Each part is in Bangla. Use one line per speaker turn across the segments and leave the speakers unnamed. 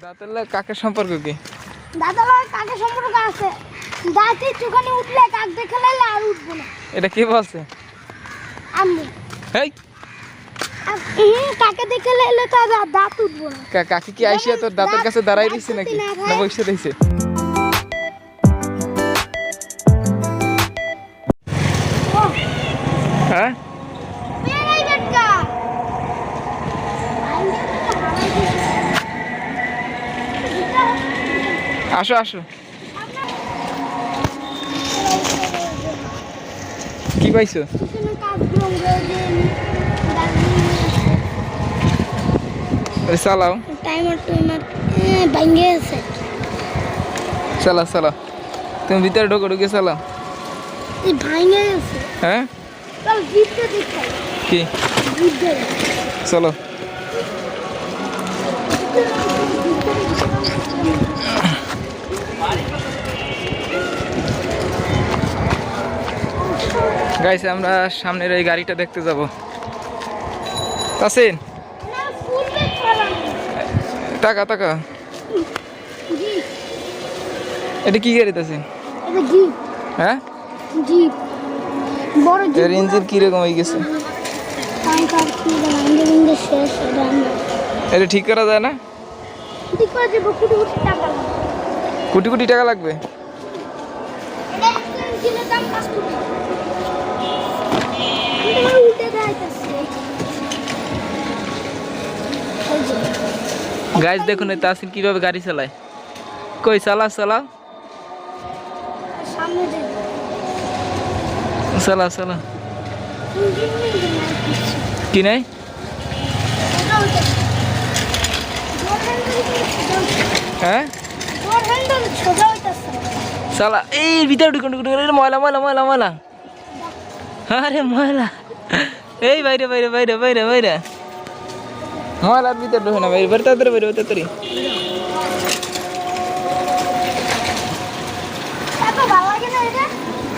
দাঁতের কাকের সম্পর্ক কি?
দাঁতের কাকের সম্পর্ক আছে। দাঁতে চুকানি উঠলে কাক দেখে লাইলে আর উঠবো না।
এটা কি বলছে?
আমি
এই
কাকে দেখে লাইলে তো দাঁত উঠবো না।
কাকি কি আইসিয়া তোর দাঁতের কাছে দাঁড়াই রইছে নাকি না বসে রইছে? হ্যাঁ আসো আসো। কি পাইছো? চালাও চালা চালা তুমি ভিতরে ঢোকো ঢুকে চালাও। হ্যাঁ কি চলো গাইস আমরা সামনের এই গাড়িটা দেখতে যাব। তাসিন টাকা টাকা এটা কি গাড়ি তাসিন? হ্যাঁ এর ইঞ্জিন কিরকম হয়ে গেছে? এটা ঠিক করা যায় না? কোটি কোটি টাকা লাগবে। গাইস দেখুন তাসিন কিভাবে গাড়ি চালায়। কই চালা চালা চালা চালা কি নাই হ্যাঁ চালা এই ভিতরে ঢুকুন ময়লা ময়লা ময়লা ময়লা আরে ময়লা এই বাইরে বাইরে বাইরে বাইরে বাইরে ময়লার ভিতরে ঢুকে না বাইরে বাইরে তাড়াতাড়ি বাইরে তাড়াতাড়ি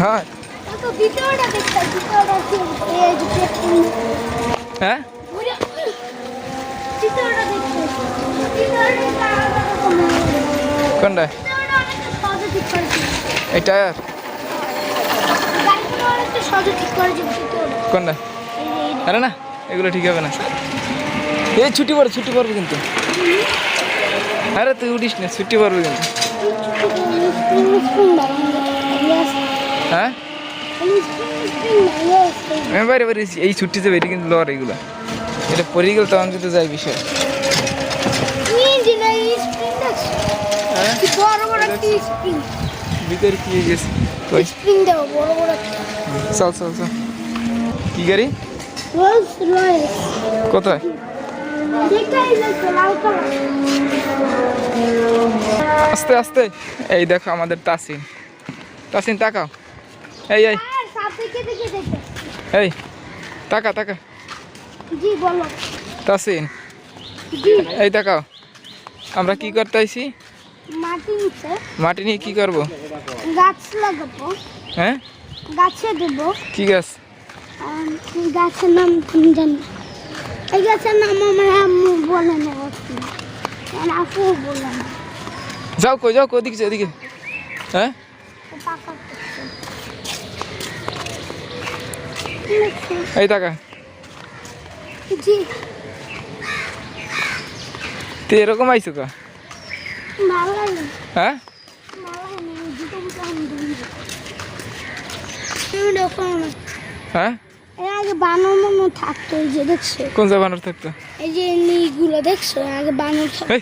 হ্যাঁ হ্যাঁ কোনটা এই টায়ার কোনটা? আরে না এগুলো ঠিক হবে না। এই ছুটি পড়বে কিন্তু। আরে তুই উঠিস না ছুটি পড়বে কিন্তু। হ্যাঁ বাইরে বাইরে এই ছুটিতে বেরিয়ে কিন্তু লর এগুলো এটা পরে গেল তখন কিন্তু যাই বিষয়। ভিতরে কি গেছে চল চল চল। কি গাড়ি কোথায়? আস্তে আস্তে এই দেখো আমাদের তাসিন। তাসিন তাকাও এই এই এই তাকা তাকা তাসিন এই তাকাও আমরা কি করতে আইছি? মাটি নিয়ে কি করবো?
গাছ লাগাবো।
হ্যাঁ
গাছে দেবো।
কি গাছ?
গাছের নাম তুমি জানো? এই গাছের নাম আমার আম্মু বলে না, আপু বলে না।
যাও কই ওদিকে ওদিকে। হ্যাঁ এই টাকা তুই এরকম আইসো কা? হ্যাঁ হ্যাঁ
আগে বানর থাকতো, এই যে দেখছো?
কোন জায়গায় বানর থাকতো?
এই যে এইগুলো দেখছো, আগে বানর থাকতো।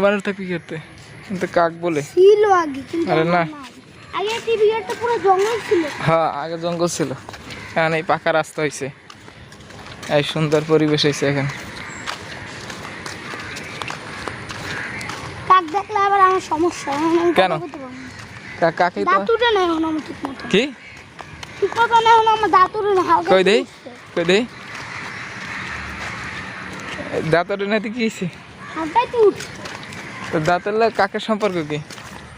বানর থাকবি কি করতে? কিন্তু কাক বলে
ছিল আগে, কিন্তু
আরে না
আগে টিভিটা পুরো জঙ্গল ছিল।
হ্যাঁ আগে জঙ্গল ছিল, এখন এই পাকা রাস্তা হয়েছে, এই সুন্দর পরিবেশ হয়েছে এখন।
কাক দেখলে আবার আমার সমস্যা।
কেন? কাকে
দাঁতুটা নাই এখন আমার ঠিক মতো।
কি
ঠিক মতো না এখন আমার দাঁতুটা না।
কই দেই দাঁতটা নাতে কি হয়েছে?
হালকাই তো উঠ।
তো দাঁতের কাকের সম্পর্ক কি?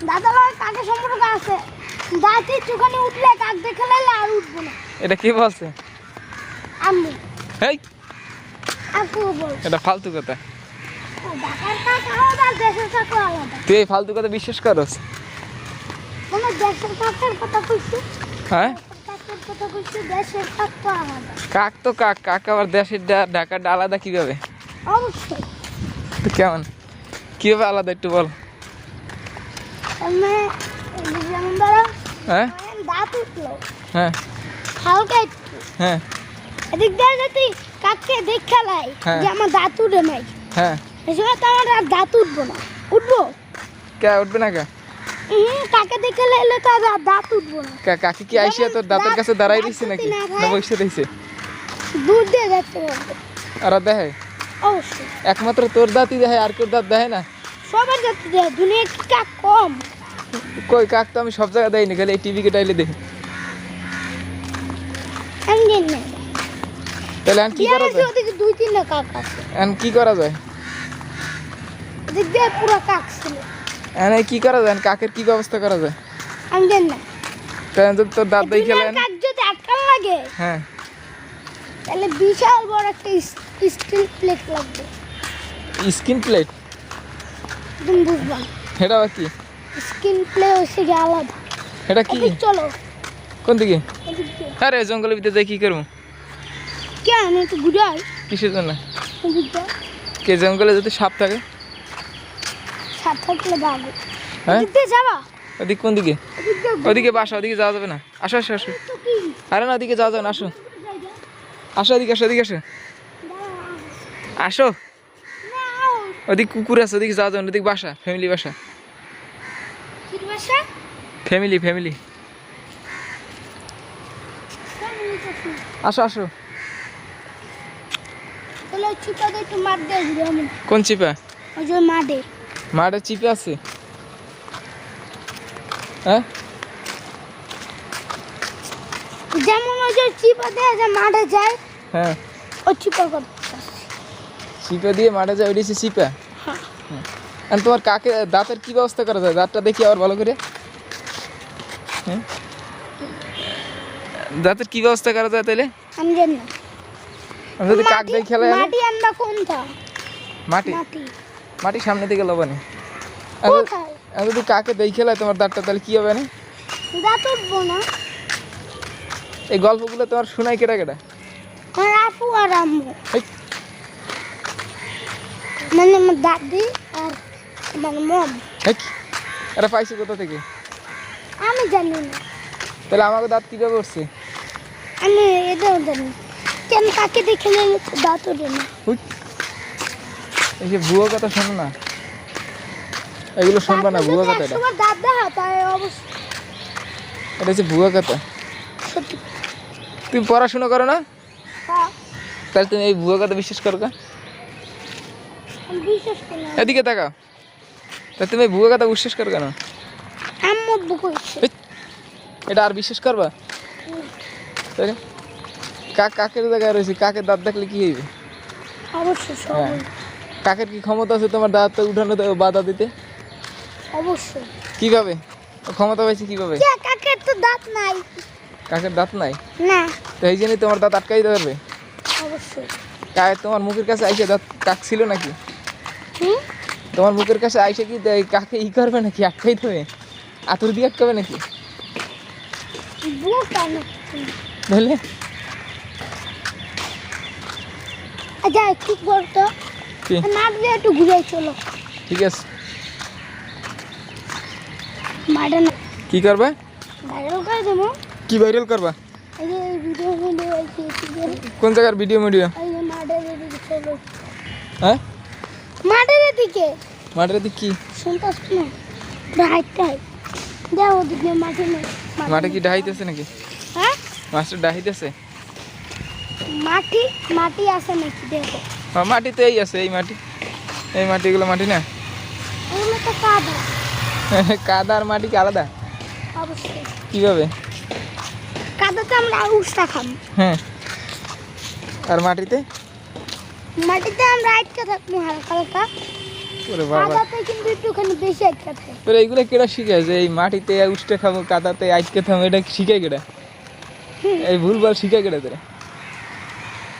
দাঁতের কাকের সম্পর্ক আছে। দাঁতে চুকানি উঠলে কাক দেখে লাইলে আর উঠবো না।
এটা কি বলছে?
আমি
এই
আপু বল।
এটা ফালতু কথা।
ঢাকার কাক আলাদা, দেশের কাকও আলাদা।
তুই এই ফালতু কথা বিশ্বাস করস?
কোনো দেশের কাকের কথা কইছি,
হ্যাঁ,
কাকের কথা কইছি, দেশের কাক তো আলাদা।
কাক তো কাক, কাক আবার দেশের ঢাকার আলাদা কিভাবে?
অবশ্যই।
তো কেমন কিভাবে আলাদা একটু বল।
মানে যেমন ধরো
হ্যাঁ
দাঁত উঠলো
হ্যাঁ
হালকা একটু,
হ্যাঁ
এদিক দিয়ে যদি কাককে দেখা লাই
হ্যাঁ।
যে আমার দাঁত উঠে নাই,
হ্যাঁ,
এই সময় তো আমার আর দাঁত উঠবো না। উঠবো?
কে উঠবে না কে?
কাকে দেখে লাইলে তো আর দাঁত উঠবো না।
কাকি কি আইসিয়া তোর দাঁতের কাছে দাঁড়াই দিচ্ছে নাকি, না বসে দিচ্ছে?
দূর দিয়ে দেখতে পারবো।
আর দেখে
অবশ্যই।
একমাত্র তোর দাঁতই দেখে, আর কেউ দাঁত দেখে না?
সবার যাতে দেয়, দুনিয়া কি কাক কম?
কই, কাক তো আমি সব জায়গায় দেয়নি, খালি এই টিভি কেটাইলে দেখি।
আমি জানি না।
তাহলে এখন কি করা যায়?
ওদিকে দুই তিনটা কাক আছে,
এখন কি করা যায়?
এদিক দিয়ে পুরো কাক ছিল।
এখন এই কি করা যায়? এখন কাকের কি ব্যবস্থা করা যায়?
আমি জানি না।
তাহলে যদি তোর দাঁত দেখে
দুনিয়ার কাক যদি আটকান লাগে,
হ্যাঁ,
তাহলে বিশাল বড় একটা স্টিল প্লেট লাগবে।
Skin plate?
তুমি বুঝবা না।
এটা আবার কি?
স্কিন প্লেট হচ্ছে গিয়ে আলাদা।
এটা কি?
এদিক চলো,
কোন দিকে?
এদিক দিয়ে।
আরে জঙ্গলের ভিতরে যাই কি করবো?
কেন একটু ঘুরে আয়,
কিসের জন্য?
এদিক দিয়ে।
কে জঙ্গলে যদি সাপ থাকে?
সাপ থাকলে ভালো।
হ্যাঁ,
এদিক দিয়ে যাবা?
ওদিক কোন দিকে?
এদিক দিয়ে
ওদিকে বাসা, ওদিকে যাওয়া যাবে না। আসো আসো আসো।
তো কি?
আরে না, ওদিকে যাওয়া যাবে না, আসো আসো, ওদিকে আসো, ওদিকে আসো, আসো।
নাও।
ওদিক কুকুর আছে, ওদিকে যাওয়া যাবে না, ওদিক বাসা, ফ্যামিলি বাসা,
কি ভাষা?
Family family. আসো আসো।
তাহলে চিপাতে একটু মার দিয়ে ঘুরে আমি।
কোন চিপা?
ওই যে মাঠে।
মাঠে চিপে আছে? হ্যাঁ,
যেমন ওই যে চিপা দিয়ে যে মাঠে যায়,
হ্যাঁ,
ওই চিপা করতে
চিপা দিয়ে মাঠে যায়, ওইটা হচ্ছে চিপা। আর তোমার কাকে দাঁতের কি ব্যবস্থা করা যায়? দাঁতটা দেখি আবার ভালো করে। হ্যাঁ, দাঁতের কি ব্যবস্থা করা যায় তাহলে?
আমি জানি না।
আমি যদি কাক দিয়ে খেলা
মাটি আনবা কোনটা?
মাটি,
মাটি
মাটি সামনে দিকে লবানি।
কোথায়?
আমি যদি কাকে দেই খেলায় তোমার দাঁতটা, তাহলে কি হবে না?
দাঁত উঠবো না।
এই গল্পগুলো তোমার শোনাই কেটা কেটা?
আমার আপু আর আম্মু,
এই,
মানে আমার দাদি আর আমার মম।
এই, এরা পাইছে কোথা থেকে?
আমি জানি না।
তাহলে আমাকে দাঁত কীভাবে উঠছে?
আমি এটাও জানি না। কেন কাকে দেখে নিলে দাঁত ওঠে না?
হুই, এই যে ভুয়ো কথা শোনো না, এগুলো শুনবা না, ভুয়ো কথা এটা।
একশোবার দাঁত দেখা তাই অবশ্যই
এটা হচ্ছে ভুয়ো কথা।
সত্যি।
তুমি পড়াশোনা করো না,
হ্যাঁ,
তাহলে তুমি এই ভুয়ো কথা বিশ্বাস করো না?
আমি বিশ্বাস করি না।
এদিকে তাকাও, তা তুমি এই ভুয়ো কথা বিশ্বাস করো কেন?
আম্মু বকছে।
এই, এটা আর বিশ্বাস করবা? তাই না? কাকের জায়গায় রয়েছে, কাকের দাঁত দেখলে কি হইবে?
অবশ্যই
হ্যাঁ, কাকের কি ক্ষমতা আছে তোমার দাঁত উঠানো বাধা দিতে?
অবশ্যই।
কিভাবে ও ক্ষমতা পাইছে কিভাবে?
কে কাকের তো দাঁত নাই।
কাকের দাঁত নাই,
না।
তো এই জন্যই তোমার দাঁত আটকাই দিতে পারবে?
অবশ্যই।
তোমার মুখের কাছে আইসে দাঁত কাক ছিল নাকি?
হুম?
তোমার মুখের কাছে আইসে কি কাকে করবে নাকি, আটকাই দেবে? আতুর দিয়ে আটকাবে নাকি?
বোকা না।
বুঝলে?
আচ্ছা একটু করতো
কি?
মাঠ দিয়ে একটু ঘুরে চলো।
ঠিক আছে,
মাঠে না
কি করবে?
ভাইরাল করে দেবো।
কি ভাইরাল করবা?
এই যে ভিডিও ভিডিও আছে,
কোন জায়গার ভিডিও মিডিও?
এই যে মাঠের এদিকে চলো।
হ্যাঁ,
মাঠের এদিকে
মাঠের দিক কি?
শুনতাস না? ডাইটাই দেও ওদিকে মাঠে নেই।
মাঠে কি ডাহাইতেছে নাকি?
হ্যাঁ,
মাস্টার ডাহাইতেছে?
মাটি মাটি আছে নাকি দেখো।
হ্যাঁ, মাটি তো এই আছে, এই মাটি, এই মাটিগুলো মাটি না?
ওগুলো তো কাদা।
কাদা আর মাটি কি আলাদা?
অবশ্যই।
কিভাবে?
কাদাতে আমরা উষ্টা খাবো,
হ্যাঁ, আর মাটিতে?
মাটিতে আমরা আটকে থাকবো হালকা হালকা।
ওরে বাবা,
কাদাতে কিন্তু একটুখানি বেশি আটকে থাকে।
তোর এইগুলো কেটা শিখায় যে এই মাটিতে উষ্টে খাবো, কাদাতে আটকে থামো, এটা শিখাই কেটা? এই ভুলভাল শিখাই কেটা তোরা?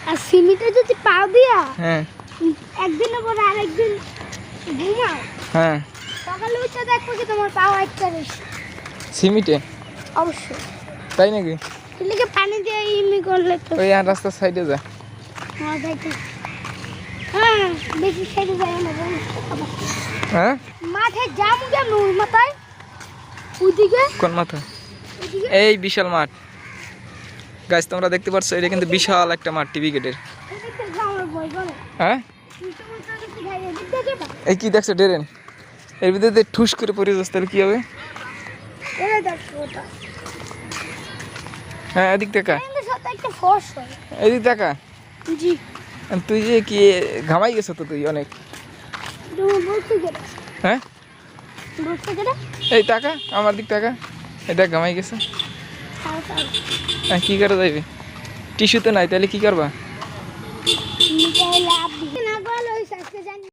আর সিমিটা যদি পা দিয়া
হ্যাঁ,
একদিনের পরে আরেকদিন ঘুমাও
হ্যাঁ
সকালে উঠে দেখো কি তোমার পা হোয়াইট করে
সিমিটে
অবশ্যই
তাই নাকি
এদিকে পানি দিয়ে ইমি করলে তো
ওই আর রাস্তার সাইডে যা
হ্যাঁ যাইতে হ্যাঁ বেশি সাইডে যায় না
হ্যাঁ
মাঠে জাম কেন ওই মাথায় ওইদিকে
কোন মাথা
ওইদিকে
এই বিশাল মাঠ গাছ তোমরা দেখতে পাচ্ছ এটা কিন্তু বিশাল একটা মাঠ টিভি গেটের
এদিকে যাওয়ার ভয় করে
হ্যাঁ
তোমার কাছে কি গাড়ি এদিক থেকে না
এই কি দেখছো ড্রেন এর ভিতরে দিয়ে ঠুস করে পড়ে যাচ্ছে তাহলে কি হবে
এরে দেখো ওটা
হ্যাঁ এদিক দেখা
কিন্তু সাথে একটা ফোর্স হয়
এদিক দেখা
জি
তুই যে কি ঘামাই গেছো তো তুই অনেক
তুমি বলছো কেটে
হ্যাঁ
বলছো কেটে
এই টাকা আমার দিক টাকা এটা ঘামাই গেছে হ্যাঁ কি করা যাইবে টিস্যু তো নাই তাহলে কি করবা
নিচে লাভ না গেল ওই সাথে জানি